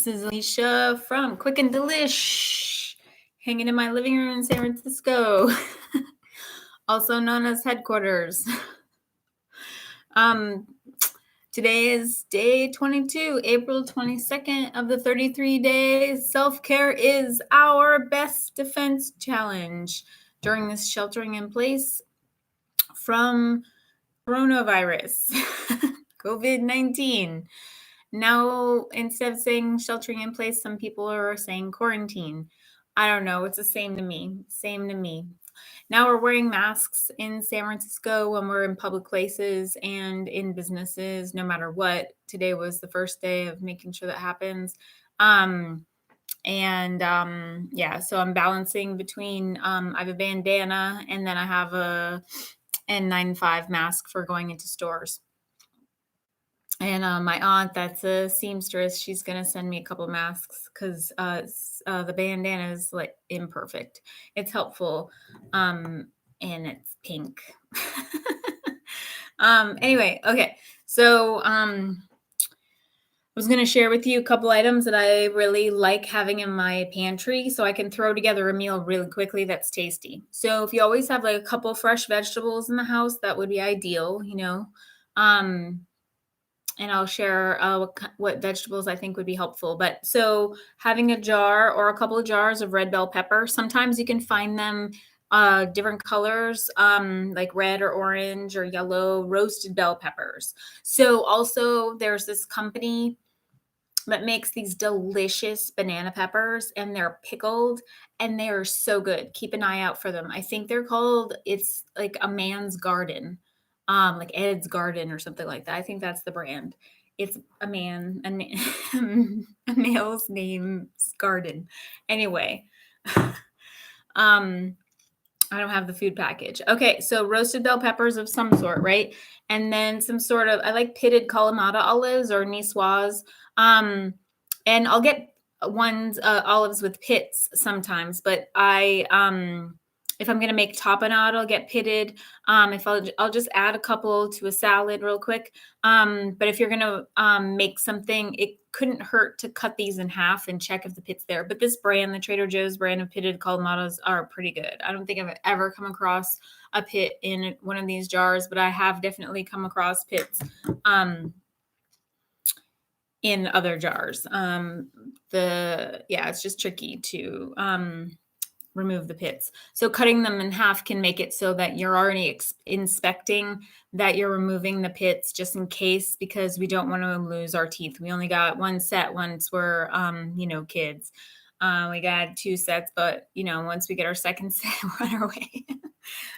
This is Alicia from Quick and Delish, hanging in my living room in San Francisco, also known as headquarters. Today is day 22, April 22nd of the 33 days. Self-care is our best defense challenge during this sheltering in place from coronavirus, COVID-19. Now, instead of saying sheltering in place, some people are saying quarantine. I don't know. It's the same to me. Same to me. Now we're wearing masks in San Francisco when we're in public places and in businesses, no matter what. Today was the first day of making sure that happens. Yeah, so I'm balancing between, I have a bandana and then I have a N95 mask for going into stores. And my aunt, that's a seamstress, she's gonna send me a couple masks because the bandana is like imperfect. It's helpful, and it's pink. Anyway, okay. So I was gonna share with you a couple items that I really like having in my pantry, so I can throw together a meal really quickly that's tasty. So if you always have like a couple fresh vegetables in the house, that would be ideal, and I'll share what vegetables I think would be helpful. But so having a jar or a couple of jars of red bell pepper, sometimes you can find them different colors, like red or orange or yellow roasted bell peppers. So also there's this company that makes these delicious banana peppers and they're pickled and they are so good. Keep an eye out for them. I think it's like a man's garden, like Ed's Garden or something like that. I think that's the brand. It's a male's name's garden. Anyway, I don't have the food package. Okay, so roasted bell peppers of some sort, right? And then some sort of, I like pitted Kalamata olives or Niçoise. And I'll get olives with pits sometimes, but if I'm gonna make tapenade, I'll get pitted. If I'll just add a couple to a salad real quick. But if you're gonna make something, it couldn't hurt to cut these in half and check if the pit's there. But this brand, the Trader Joe's brand of pitted Kalamatas, are pretty good. I don't think I've ever come across a pit in one of these jars, but I have definitely come across pits in other jars. It's just tricky to remove the pits. So cutting them in half can make it so that you're already inspecting that you're removing the pits just in case, because we don't want to lose our teeth. We only got one set once we're, kids. We got 2 sets, but once we get our second set, we're on our way.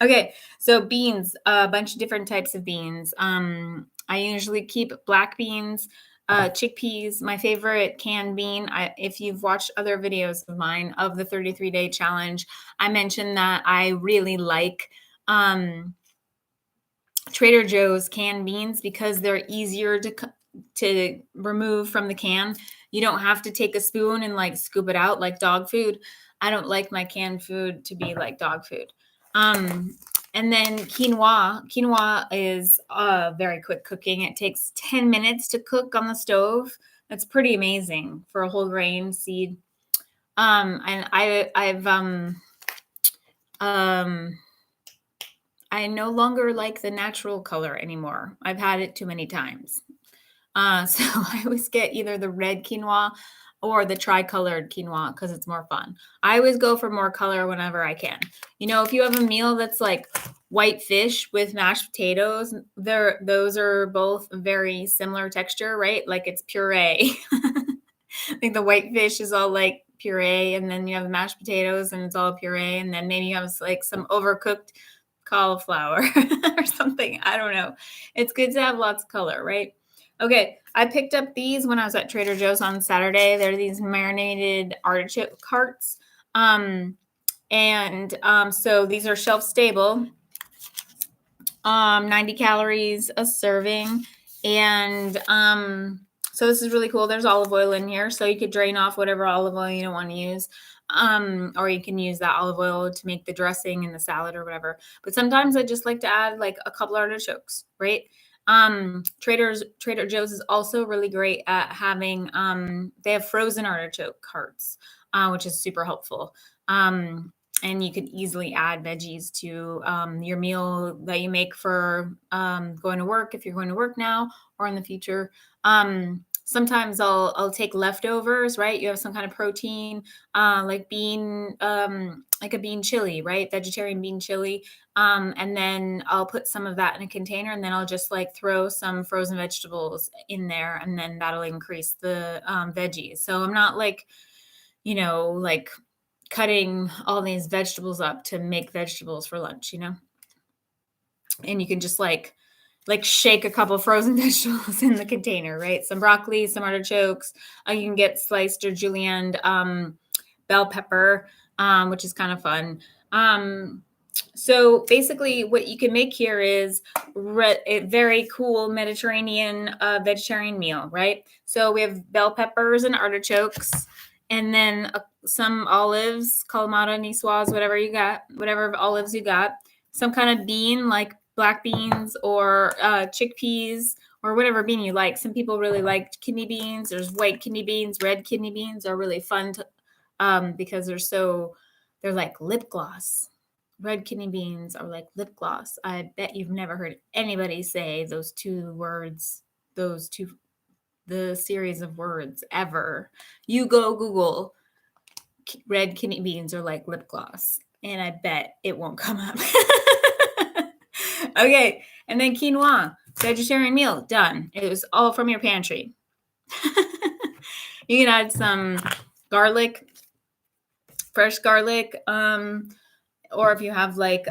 Okay. So beans, a bunch of different types of beans. I usually keep black beans, chickpeas, my favorite canned bean. If you've watched other videos of mine of the 33-day challenge, I mentioned that I really like Trader Joe's canned beans because they're easier to remove from the can. You don't have to take a spoon and like scoop it out like dog food. I don't like my canned food to be like dog food. And then quinoa. Quinoa is very quick cooking. It takes 10 minutes to cook on the stove. That's pretty amazing for a whole grain seed. And I no longer like the natural color anymore. I've had it too many times. So I always get either the red quinoa or the tri-colored quinoa because it's more fun. I always go for more color whenever I can. If you have a meal that's like white fish with mashed potatoes, those are both very similar texture, right? Like it's puree. I think the white fish is all like puree, and then you have the mashed potatoes and it's all puree, and then maybe you have like some overcooked cauliflower or something. I don't know. It's good to have lots of color, right? Okay, I picked up these when I was at Trader Joe's on Saturday. They're these marinated artichoke hearts. So these are shelf stable, 90 calories a serving. And so this is really cool. There's olive oil in here, so you could drain off whatever olive oil you don't want to use. Or you can use that olive oil to make the dressing in the salad or whatever. But sometimes I just like to add like a couple artichokes, right? Trader Joe's is also really great at having, they have frozen artichoke carts, which is super helpful. And you can easily add veggies to your meal that you make for going to work, if you're going to work now or in the future. Sometimes I'll take leftovers, right? You have some kind of protein, like a bean chili, right? Vegetarian bean chili. And then I'll put some of that in a container, and then I'll just like throw some frozen vegetables in there, and then that'll increase the veggies. So I'm not like, like cutting all these vegetables up to make vegetables for lunch. And you can just like shake a couple frozen vegetables in the container, right? Some broccoli, some artichokes. You can get sliced or julienned bell pepper, which is kind of fun. So basically, what you can make here is a very cool Mediterranean vegetarian meal, right? So we have bell peppers and artichokes, and then some olives, Kalamata, niçoise, whatever olives you got, some kind of bean like black beans or chickpeas or whatever bean you like. Some people really like kidney beans. There's white kidney beans, red kidney beans are really fun because they're like lip gloss. Red kidney beans are like lip gloss. I bet you've never heard anybody say those two words, the series of words ever. You go Google red kidney beans are like lip gloss, and I bet it won't come up. Okay, and then quinoa, vegetarian meal, done. It was all from your pantry. You can add some garlic, fresh garlic, or if you have like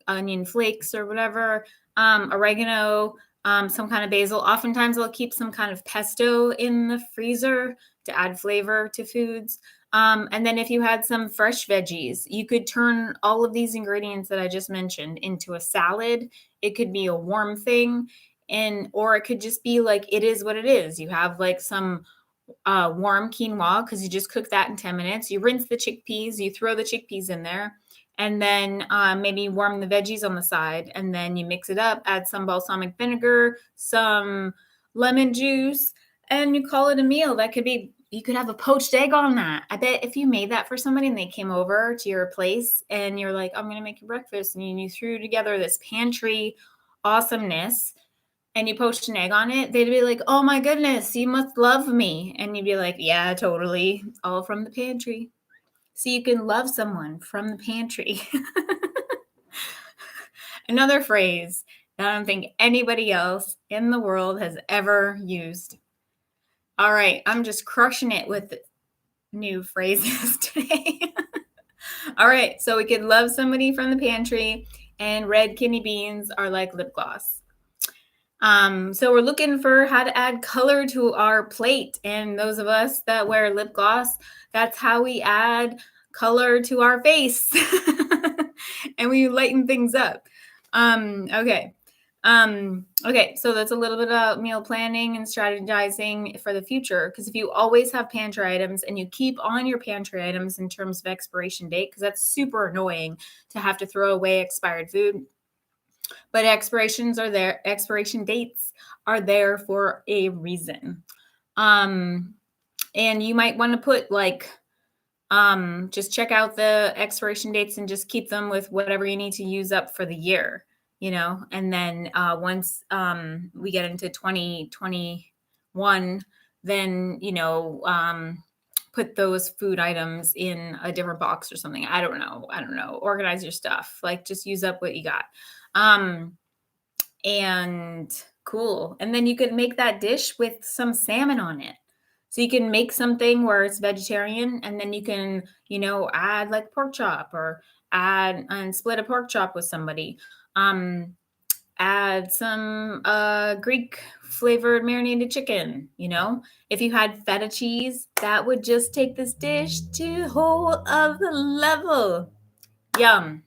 onion flakes or whatever, oregano, some kind of basil. Oftentimes I'll keep some kind of pesto in the freezer to add flavor to foods. And then if you had some fresh veggies, you could turn all of these ingredients that I just mentioned into a salad. It could be a warm thing, or it could just be like, it is what it is. You have like some warm quinoa, because you just cook that in 10 minutes. You rinse the chickpeas, you throw the chickpeas in there, and then maybe warm the veggies on the side, and then you mix it up, add some balsamic vinegar, some lemon juice, and you call it a meal. You could have a poached egg on that. I bet if you made that for somebody and they came over to your place and you're like, I'm going to make you breakfast, and you threw together this pantry awesomeness, and you poached an egg on it, they'd be like, oh my goodness, you must love me. And you'd be like, yeah, totally. All from the pantry. So you can love someone from the pantry. Another phrase that I don't think anybody else in the world has ever used. All right, I'm just crushing it with new phrases today. All right, so we can love somebody from the pantry, and red kidney beans are like lip gloss. So we're looking for how to add color to our plate. And those of us that wear lip gloss, that's how we add color to our face. And we lighten things up. Okay. Okay, so that's a little bit about meal planning and strategizing for the future. Because if you always have pantry items and you keep on your pantry items in terms of expiration date, because that's super annoying to have to throw away expired food. But expiration dates are there for a reason. And you might want to put just check out the expiration dates and just keep them with whatever you need to use up for the year, and then once we get into 2021, then, put those food items in a different box or something. I don't know. Organize your stuff. Like, just use up what you got. And cool. And then you could make that dish with some salmon on it. So you can make something where it's vegetarian, and then you can, add like pork chop, or add and split a pork chop with somebody. Add some Greek flavored marinated chicken. If you had feta cheese, that would just take this dish to a whole other level. Yum.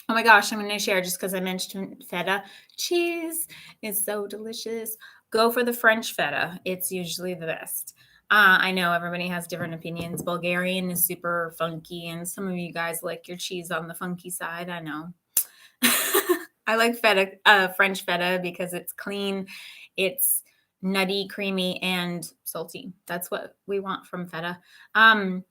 Oh my gosh, I'm going to share, just because I mentioned feta cheese. It's so delicious. Go for the French feta. It's usually the best. I know everybody has different opinions. Bulgarian is super funky, and some of you guys like your cheese on the funky side. I know. I like feta, French feta because it's clean, it's nutty, creamy, and salty. That's what we want from feta. Um,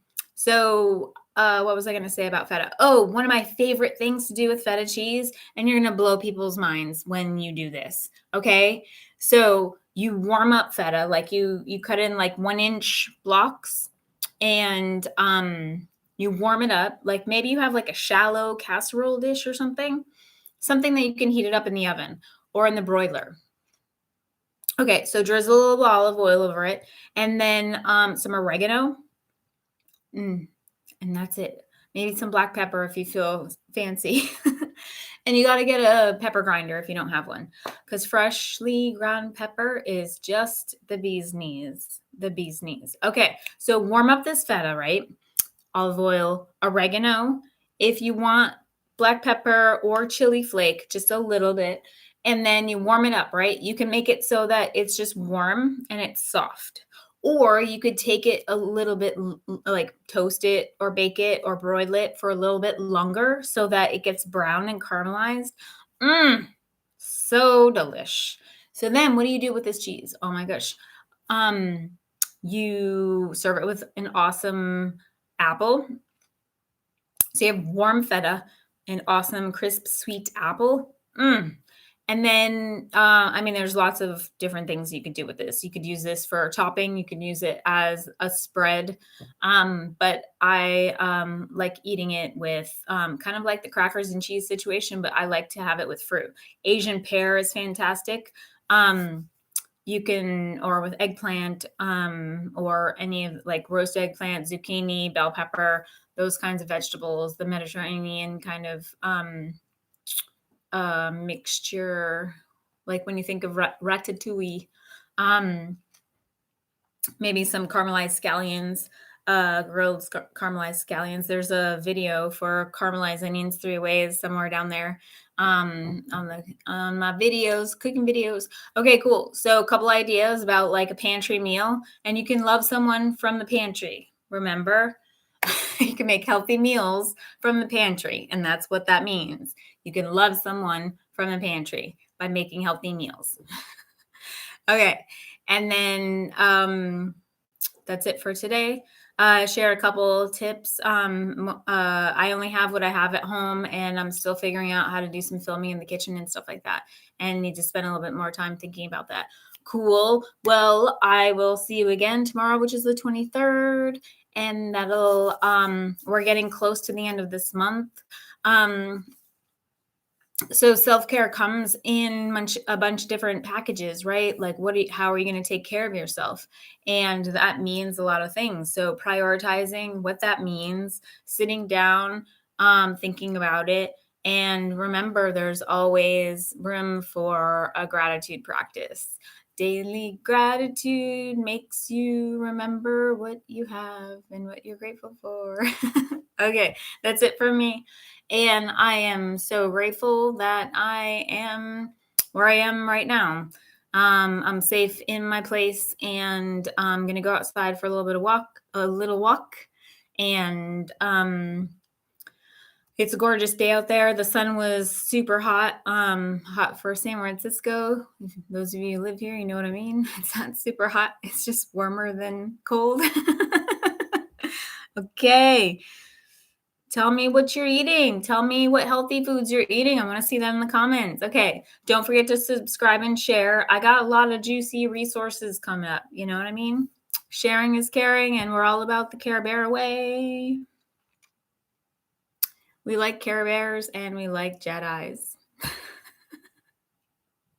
what was I going to say about feta? Oh, one of my favorite things to do with feta cheese, and you're going to blow people's minds when you do this. Okay, so you warm up feta, like you cut in like 1 inch blocks, and you warm it up. Like maybe you have like a shallow casserole dish or something that you can heat it up in the oven or in the broiler. Okay, so drizzle a little olive oil over it, and then some oregano, mm, and that's it. Maybe some black pepper if you feel fancy. And you got to get a pepper grinder if you don't have one, because freshly ground pepper is just the bee's knees. The bee's knees. Okay, so warm up this feta, right? Olive oil, oregano. If you want black pepper or chili flake, just a little bit. And then you warm it up, right? You can make it so that it's just warm and it's soft. Or you could take it a little bit, like toast it or bake it or broil it for a little bit longer so that it gets brown and caramelized. Mmm, so delish. So then what do you do with this cheese? Oh my gosh. Um, you serve it with an awesome apple. So you have warm feta, an awesome crisp sweet apple. And then, I mean, there's lots of different things you could do with this. You could use this for topping. You could use it as a spread. But I like eating it with kind of like the crackers and cheese situation, but I like to have it with fruit. Asian pear is fantastic. You can, or with eggplant, or any of like roast eggplant, zucchini, bell pepper, those kinds of vegetables, the Mediterranean kind of mixture, like when you think of ratatouille, um, maybe some caramelized scallions, grilled caramelized scallions. There's a video for caramelized onions 3 ways somewhere down there on my videos, cooking videos. Okay, cool. So a couple ideas about like a pantry meal, and you can love someone from the pantry. Remember, you can make healthy meals from the pantry, and that's what that means. You can love someone from the pantry by making healthy meals. Okay, and then that's it for today. Share a couple tips. I only have what I have at home, and I'm still figuring out how to do some filming in the kitchen and stuff like that, and need to spend a little bit more time thinking about that. Cool. Well, I will see you again tomorrow, which is the 23rd, and that'll we're getting close to the end of this month. So self-care comes in a bunch of different packages, right? Like how are you going to take care of yourself? And that means a lot of things. So prioritizing what that means, sitting down, thinking about it. And remember, there's always room for a gratitude practice. Daily gratitude makes you remember what you have and what you're grateful for. Okay, that's it for me. And I am so grateful that I am where I am right now. I'm safe in my place, and I'm going to go outside for a little walk. And it's a gorgeous day out there. The sun was super hot, hot for San Francisco. Those of you who live here, you know what I mean. It's not super hot. It's just warmer than cold. Okay. Tell me what you're eating. Tell me what healthy foods you're eating. I want to see that in the comments. Okay. Don't forget to subscribe and share. I got a lot of juicy resources coming up. You know what I mean? Sharing is caring, and we're all about the Care Bear way. We like Care Bears and we like Jedis.